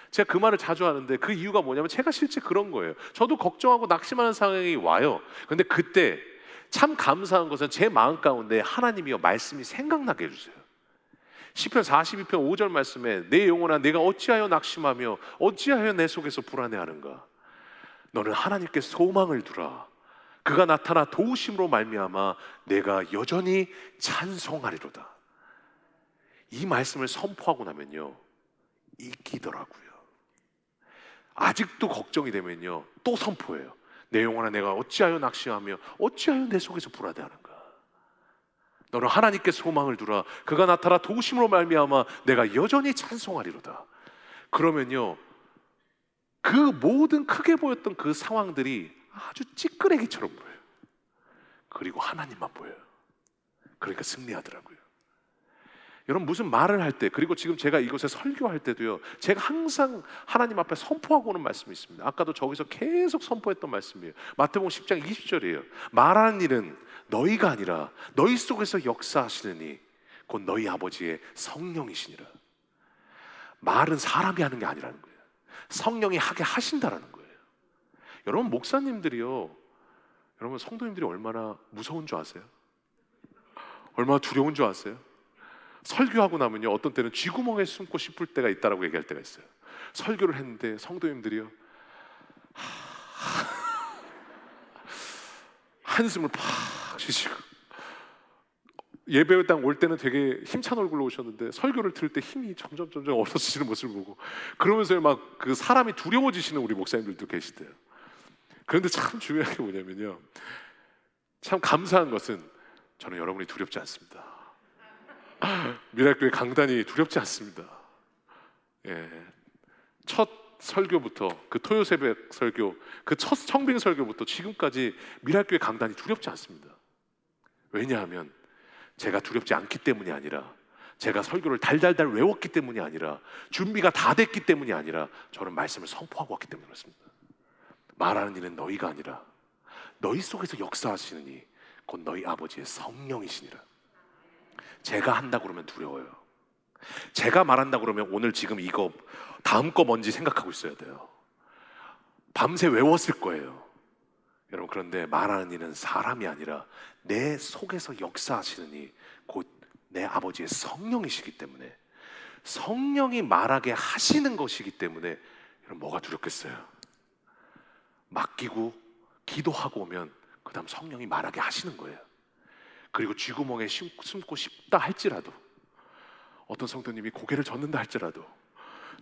제가 그 말을 자주 하는데 그 이유가 뭐냐면 제가 실제 그런 거예요. 저도 걱정하고 낙심하는 상황이 와요. 근데 그때 참 감사한 것은 제 마음 가운데 하나님이여 말씀이 생각나게 해주세요. 시편 42편 5절 말씀에 내 영혼아 내가 어찌하여 낙심하며 어찌하여 내 속에서 불안해하는가. 너는 하나님께 소망을 두라. 그가 나타나 도우심으로 말미암아 내가 여전히 찬송하리로다. 이 말씀을 선포하고 나면요 이기더라고요. 아직도 걱정이 되면요 또 선포해요. 내 영혼아 내가 어찌하여 낙심하며 어찌하여 내 속에서 불안해하는가. 너는 하나님께 소망을 두라. 그가 나타나 도우심으로 말미암아 내가 여전히 찬송하리로다. 그러면요 그 모든 크게 보였던 그 상황들이 아주 찌끄레기처럼 보여요. 그리고 하나님만 보여요. 그러니까 승리하더라고요. 여러분 무슨 말을 할 때, 그리고 지금 제가 이곳에 설교할 때도요 제가 항상 하나님 앞에 선포하고 오는 말씀이 있습니다. 아까도 저기서 계속 선포했던 말씀이에요. 마태복음 10장 20절이에요. 말하는 일은 너희가 아니라 너희 속에서 역사하시느니 곧 너희 아버지의 성령이시니라. 말은 사람이 하는 게 아니라는 거예요. 성령이 하게 하신다라는 거예요. 여러분 목사님들이요, 여러분 성도님들이 얼마나 무서운 줄 아세요? 얼마나 두려운 줄 아세요? 설교하고 나면요 어떤 때는 쥐구멍에 숨고 싶을 때가 있다라고 얘기할 때가 있어요. 설교를 했는데 성도님들이요 한숨을 팍 쉬시고, 예배당 올 때는 되게 힘찬 얼굴로 오셨는데 설교를 들을 때 힘이 점점 없어지는 모습을 보고, 그러면서 막 그 사람이 두려워지시는 우리 목사님들도 계시대요. 그런데 참 중요한 게 뭐냐면요, 참 감사한 것은 저는 여러분이 두렵지 않습니다. 미랄교회 강단이 두렵지 않습니다. 예. 첫 설교부터 그 토요 새벽 설교, 그 첫 청빙 설교부터 지금까지 미랄교회 강단이 두렵지 않습니다. 왜냐하면 제가 두렵지 않기 때문이 아니라, 제가 설교를 달달달 외웠기 때문이 아니라, 준비가 다 됐기 때문이 아니라, 저는 말씀을 선포하고 왔기 때문에 그렇습니다. 말하는 일은 너희가 아니라 너희 속에서 역사하시느니 곧 너희 아버지의 성령이시니라. 제가 한다고 그러면 두려워요. 제가 말한다고 그러면 오늘 지금 이거 다음 거 뭔지 생각하고 있어야 돼요. 밤새 외웠을 거예요. 여러분 그런데 말하는 이는 사람이 아니라 내 속에서 역사하시느니 곧 내 아버지의 성령이시기 때문에, 성령이 말하게 하시는 것이기 때문에 여러분 뭐가 두렵겠어요? 맡기고 기도하고 오면 그 다음 성령이 말하게 하시는 거예요. 그리고 쥐구멍에 숨고 싶다 할지라도, 어떤 성도님이 고개를 젓는다 할지라도,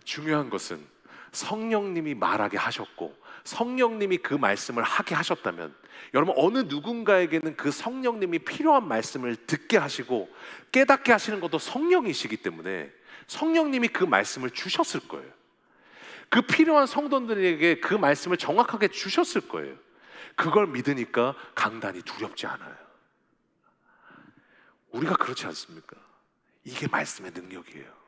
중요한 것은 성령님이 말하게 하셨고 성령님이 그 말씀을 하게 하셨다면, 여러분 어느 누군가에게는 그 성령님이 필요한 말씀을 듣게 하시고 깨닫게 하시는 것도 성령이시기 때문에 성령님이 그 말씀을 주셨을 거예요. 그 필요한 성도들에게 그 말씀을 정확하게 주셨을 거예요. 그걸 믿으니까 강단이 두렵지 않아요. 우리가 그렇지 않습니까? 이게 말씀의 능력이에요.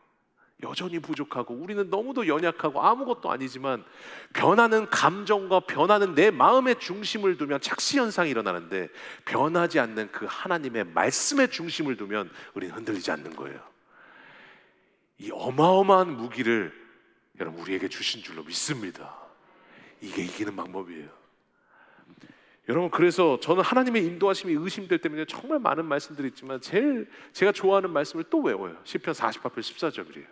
여전히 부족하고 우리는 너무도 연약하고 아무것도 아니지만 변하는 감정과 변하는 내 마음의 중심을 두면 착시 현상이 일어나는데, 변하지 않는 그 하나님의 말씀의 중심을 두면 우리는 흔들리지 않는 거예요. 이 어마어마한 무기를 여러분 우리에게 주신 줄로 믿습니다. 이게 이기는 방법이에요. 여러분 그래서 저는 하나님의 인도하심이 의심될 때문에 정말 많은 말씀들이 있지만 제일 제가 좋아하는 말씀을 또 외워요. 시편 48편 14절이에요.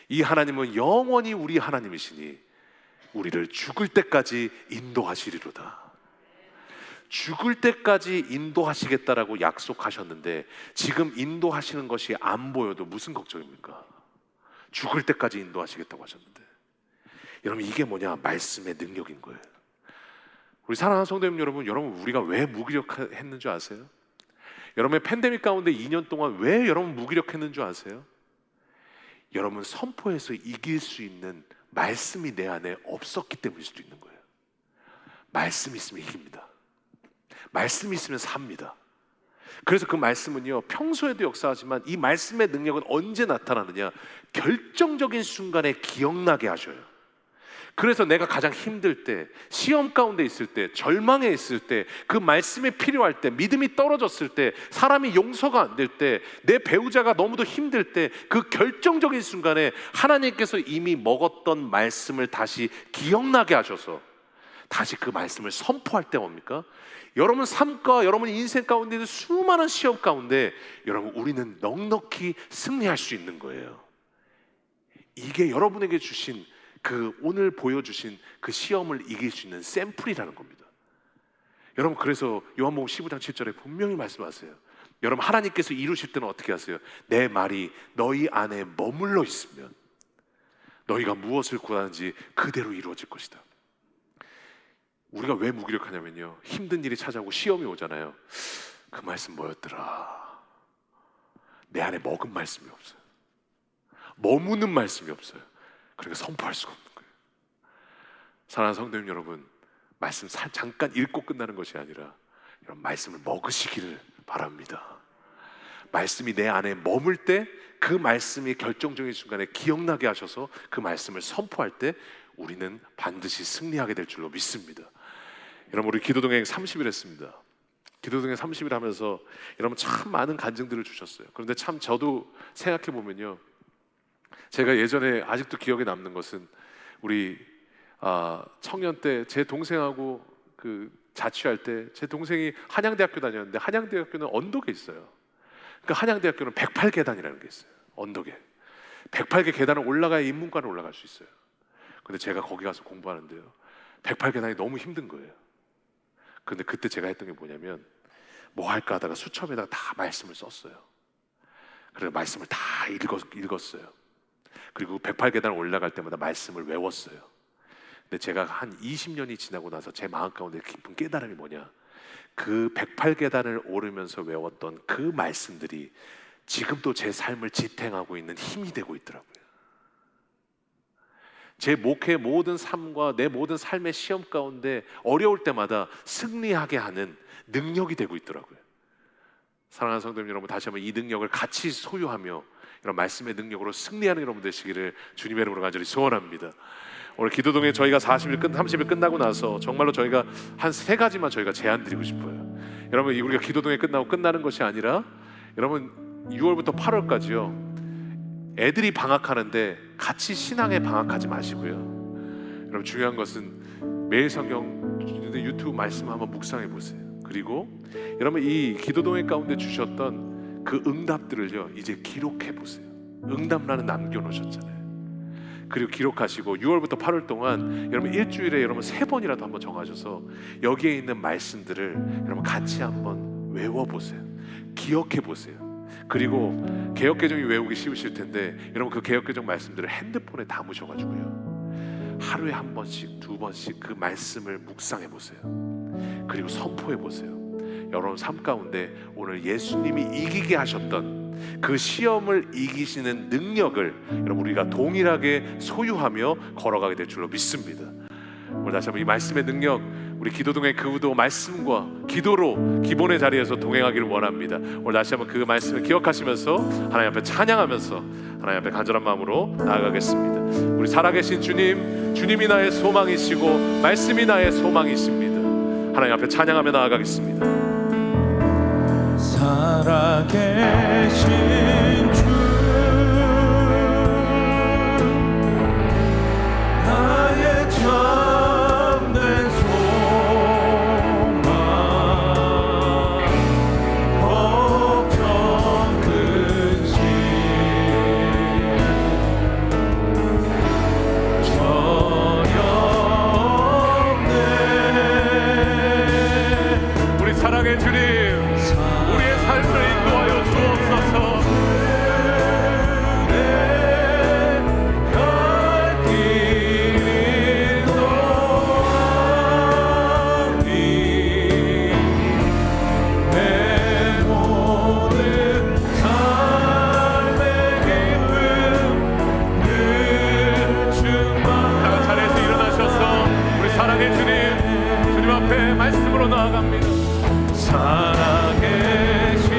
이 하나님은 영원히 우리 하나님이시니 우리를 죽을 때까지 인도하시리로다. 죽을 때까지 인도하시겠다라고 약속하셨는데 지금 인도하시는 것이 안 보여도 무슨 걱정입니까? 죽을 때까지 인도하시겠다고 하셨는데, 여러분 이게 뭐냐? 말씀의 능력인 거예요. 우리 사랑하는 성도님 여러분, 우리가 왜 무기력했는 줄 아세요? 여러분의 팬데믹 가운데 2년 동안 왜 여러분 무기력했는 줄 아세요? 여러분 선포해서 이길 수 있는 말씀이 내 안에 없었기 때문일 수도 있는 거예요. 말씀이 있으면 이깁니다. 말씀이 있으면 삽니다. 그래서 그 말씀은요 평소에도 역사하지만 이 말씀의 능력은 언제 나타나느냐? 결정적인 순간에 기억나게 하셔요. 그래서 내가 가장 힘들 때, 시험 가운데 있을 때, 절망에 있을 때, 그 말씀이 필요할 때, 믿음이 떨어졌을 때, 사람이 용서가 안 될 때, 내 배우자가 너무도 힘들 때, 그 결정적인 순간에 하나님께서 이미 먹었던 말씀을 다시 기억나게 하셔서 다시 그 말씀을 선포할 때 뭡니까? 여러분 삶과 여러분 인생 가운데 있는 수많은 시험 가운데 여러분 우리는 넉넉히 승리할 수 있는 거예요. 이게 여러분에게 주신 그 오늘 보여주신 그 시험을 이길 수 있는 샘플이라는 겁니다. 여러분 그래서 요한복음 15장 7절에 분명히 말씀하세요. 여러분 하나님께서 이루실 때는 어떻게 하세요? 내 말이 너희 안에 머물러 있으면 너희가 무엇을 구하는지 그대로 이루어질 것이다. 우리가 왜 무기력하냐면요, 힘든 일이 찾아오고 시험이 오잖아요. 그 말씀 뭐였더라? 내 안에 먹은 말씀이 없어요. 머무는 말씀이 없어요. 그러니까 선포할 수가 없는 거예요. 사랑하는 성도님 여러분, 말씀 잠깐 읽고 끝나는 것이 아니라 이런 말씀을 먹으시기를 바랍니다. 말씀이 내 안에 머물 때 그 말씀이 결정적인 순간에 기억나게 하셔서 그 말씀을 선포할 때 우리는 반드시 승리하게 될 줄로 믿습니다. 여러분 우리 기도동행 30일 했습니다. 기도동행 30일 하면서 여러분 참 많은 간증들을 주셨어요. 그런데 참 저도 생각해 보면요, 제가 예전에 아직도 기억에 남는 것은 우리 청년 때 제 동생하고 그 자취할 때 제 동생이 한양대학교 다녔는데 한양대학교는 언덕에 있어요. 그러니까 한양대학교는 108계단이라는 게 있어요. 언덕에 108개 계단을 올라가야 인문과를 올라갈 수 있어요. 근데 제가 거기 가서 공부하는데요, 108계단이 너무 힘든 거예요. 근데 그때 제가 했던 게 뭐냐면 뭐 할까 하다가 수첩에다가 다 말씀을 썼어요. 그래서 말씀을 다 읽었어요. 그리고 108계단을 올라갈 때마다 말씀을 외웠어요. 근데 제가 한 20년이 지나고 나서 제 마음 가운데 깊은 깨달음이 뭐냐, 그 108계단을 오르면서 외웠던 그 말씀들이 지금도 제 삶을 지탱하고 있는 힘이 되고 있더라고요. 제 목회 모든 삶과 내 모든 삶의 시험 가운데 어려울 때마다 승리하게 하는 능력이 되고 있더라고요. 사랑하는 성도님 여러분, 다시 한번 이 능력을 같이 소유하며 이런 말씀의 능력으로 승리하는 여러분 되시기를 주님의 이름으로 간절히 소원합니다. 오늘 기도동에 저희가 30일 끝나고 나서 정말로 저희가 한 3가지만 저희가 제안 드리고 싶어요. 여러분 우리가 기도동에 끝나고 끝나는 것이 아니라 여러분 6월부터 8월까지요, 애들이 방학하는데 같이 신앙에 방학하지 마시고요. 여러분 중요한 것은 매일 성경 유튜브 말씀 한번 묵상해 보세요. 그리고 여러분 이 기도동행 가운데 주셨던 그 응답들을요 이제 기록해 보세요. 응답란은 남겨놓으셨잖아요. 그리고 기록하시고 6월부터 8월 동안 여러분 일주일에 여러분 3번이라도 한번 정하셔서 여기에 있는 말씀들을 여러분 같이 한번 외워보세요. 기억해보세요. 그리고 개역개정이 외우기 쉬우실 텐데 여러분 그 개역개정 말씀들을 핸드폰에 담으셔가지고요 하루에 1번씩 2번씩 그 말씀을 묵상해보세요. 그리고 선포해보세요. 여러분 삶 가운데 오늘 예수님이 이기게 하셨던 그 시험을 이기시는 능력을 여러분 우리가 동일하게 소유하며 걸어가게 될 줄로 믿습니다. 오늘 다시 한번 이 말씀의 능력, 우리 기도동의 그우도 말씀과 기도로 기본의 자리에서 동행하기를 원합니다. 오늘 다시 한번 그 말씀을 기억하시면서 하나님 앞에 찬양하면서 하나님 앞에 간절한 마음으로 나아가겠습니다. 우리 살아계신 주님, 주님이 나의 소망이시고 말씀이 나의 소망이십니다. 하나님 앞에 찬양하며 나아가겠습니다. 살아계신 주 나의 참된 소망 걱정 근심 전혀 없네. 우리 사랑의 주님, 우리의 삶을 인도하여 주옵소서. 말씀으로 나아갑니다. 살아계신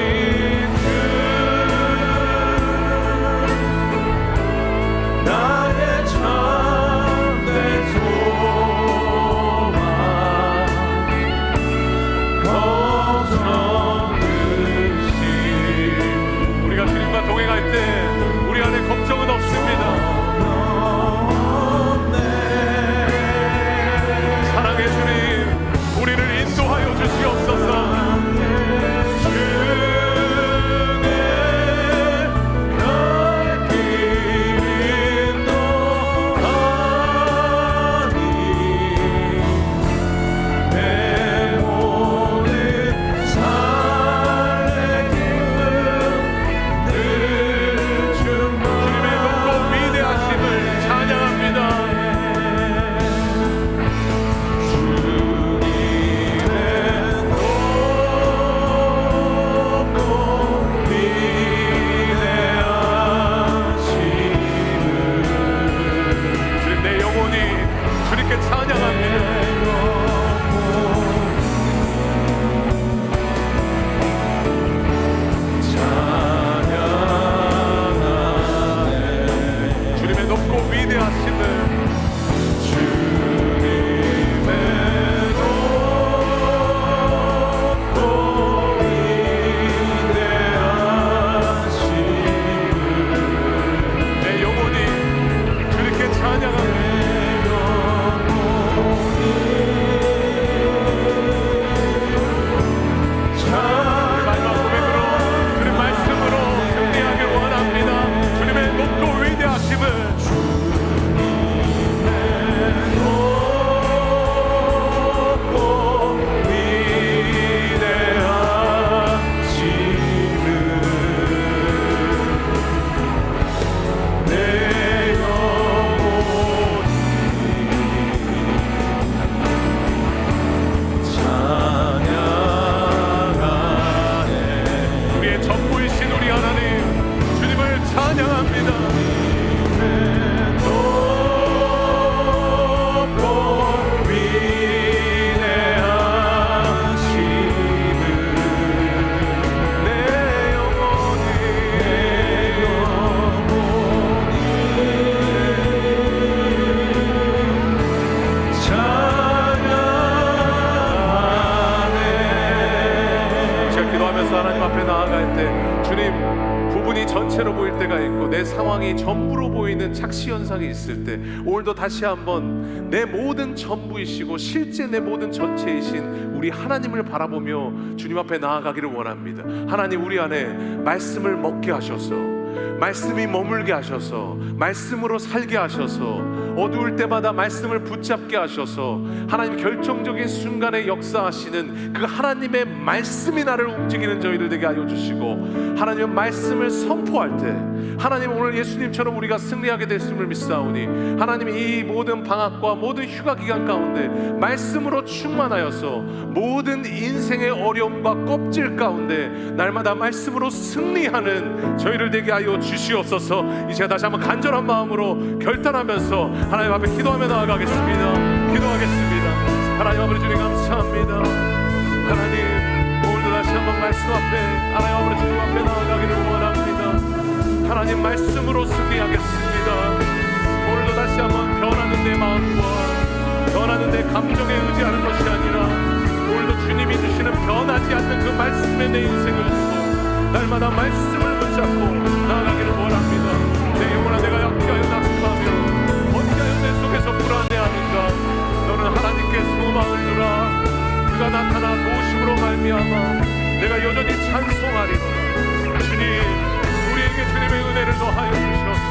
기도하면서 하나님 앞에 나아갈 때 주님, 부분이 전체로 보일 때가 있고 내 상황이 전부로 보이는 착시 현상이 있을 때 오늘도 다시 한번 내 모든 전부이시고 실제 내 모든 전체이신 우리 하나님을 바라보며 주님 앞에 나아가기를 원합니다. 하나님, 우리 안에 말씀을 먹게 하셔서, 말씀이 머물게 하셔서, 말씀으로 살게 하셔서, 어두울 때마다 말씀을 붙잡게 하셔서 하나님 결정적인 순간에 역사하시는 그 하나님의 말씀이 나를 움직이는 저희들 되게 하여 주시고, 하나님의 말씀을 선포할 때 하나님, 오늘 예수님처럼 우리가 승리하게 됐음을 믿사오니 하나님, 이 모든 방학과 모든 휴가 기간 가운데 말씀으로 충만하여서 모든 인생의 어려움과 껍질 가운데 날마다 말씀으로 승리하는 저희를 되게 하여 주시옵소서. 이제 다시 한번 간절한 마음으로 결단하면서 하나님 앞에 기도하며 나아가겠습니다. 기도하겠습니다. 하나님 아버지, 주님 감사합니다. 하나님, 오늘도 다시 한번 말씀 앞에 하나님 아버지 주님 앞에 나아가기를 원합니다. 하나님, 말씀으로 승리하겠습니다. 오늘도 다시 한번 변하는 내 마음과 변하는 내 감정에 의지하는 것이 아니라 오늘도 주님이 주시는 변하지 않는 그 말씀에 내 인생을 두고 날마다 말씀을 붙잡고 나아가기를 원합니다. 내 영혼아, 내가 약하여 낙심하며 내 속에서 불안해하는가? 너는 하나님께 소망을 두라. 그가 나타나 도우심으로 말미암아 내가 여전히 찬송하리로다. 주님, 우리에게 주님의 은혜를 더하여 주셔서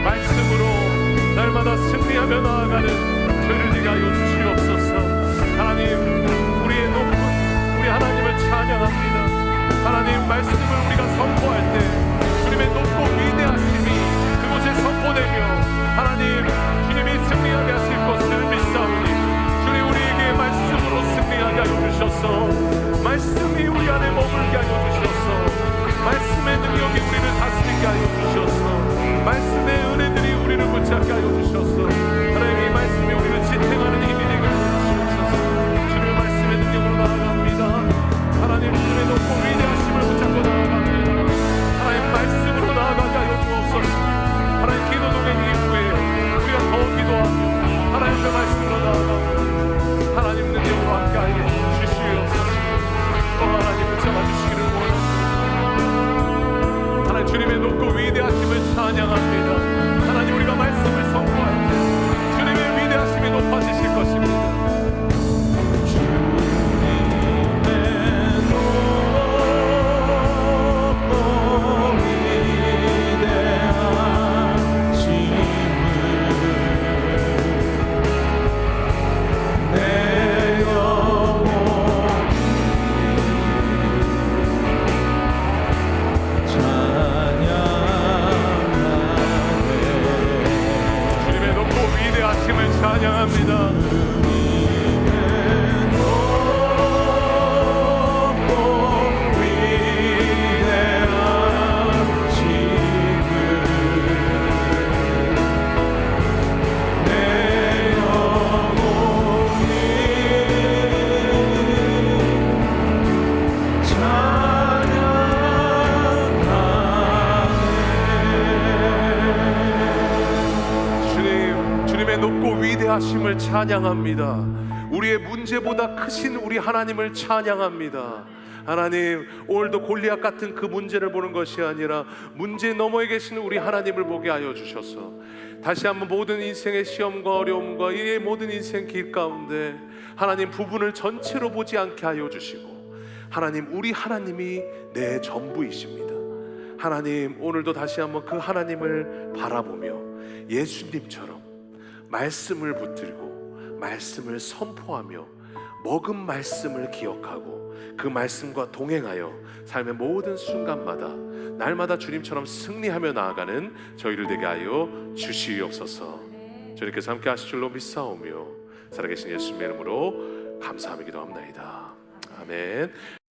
말씀으로 날마다 승리하며 나아가는 저희를 되게 하여 주시옵소서. 하나님, 우리의 높은 우리 하나님을 찬양합니다. 하나님, 말씀을 우리가 선포할 때 주님의 높고 위대하심이 그곳에 선포되며 하나님, 주님이 승리하게 하실 것을 믿사오니 주님, 우리에게 말씀으로 승리하게 하여 주셔서 말씀이 우리 안에 머물게 하여 주셔서 말씀의 능력이 우리를 다스리게 하여 주셔서 말씀의 은혜들이 우리를 붙잡게 하여 주셔서 하나님, 이 말씀이 우리를 지탱하는 힘이 되게 하여 주셔서 주님의 말씀의 능력으로 나아갑니다. 하나님, 주님의 높고 위대하심을 붙잡고 나아갑니다. 하나님, 말씀으로 나아가게 하여 주옵소서. 하나님, 기도 동행 이후에 우리가 더 기도하며 하나님의 말씀으로 나아가고 하나님 능력으로 함께하여 주시옵소서. 하나님, 붙잡아 주시기를 원합니다. 하나님, 주님의 높고 위대하심을 찬양합니다. 하나님, 우리가 말씀을 선포할 때 주님의 위대하심이 높아지실 것입니다. 하심을 찬양합니다. 우리의 문제보다 크신 우리 하나님을 찬양합니다. 하나님, 오늘도 골리앗 같은 그 문제를 보는 것이 아니라 문제 너머에 계신 우리 하나님을 보게 하여 주셔서 다시 한번 모든 인생의 시험과 어려움과 이 모든 인생 길 가운데 하나님, 부분을 전체로 보지 않게 하여 주시고 하나님, 우리 하나님이 내 전부이십니다. 하나님, 오늘도 다시 한번 그 하나님을 바라보며 예수님처럼 말씀을 붙들고 말씀을 선포하며 먹은 말씀을 기억하고 그 말씀과 동행하여 삶의 모든 순간마다 날마다 주님처럼 승리하며 나아가는 저희를 되게 하여 주시옵소서. 주님께서 함께 하실 줄로 믿사오며 살아계신 예수님의 이름으로 감사하며 기도합나이다. 아멘.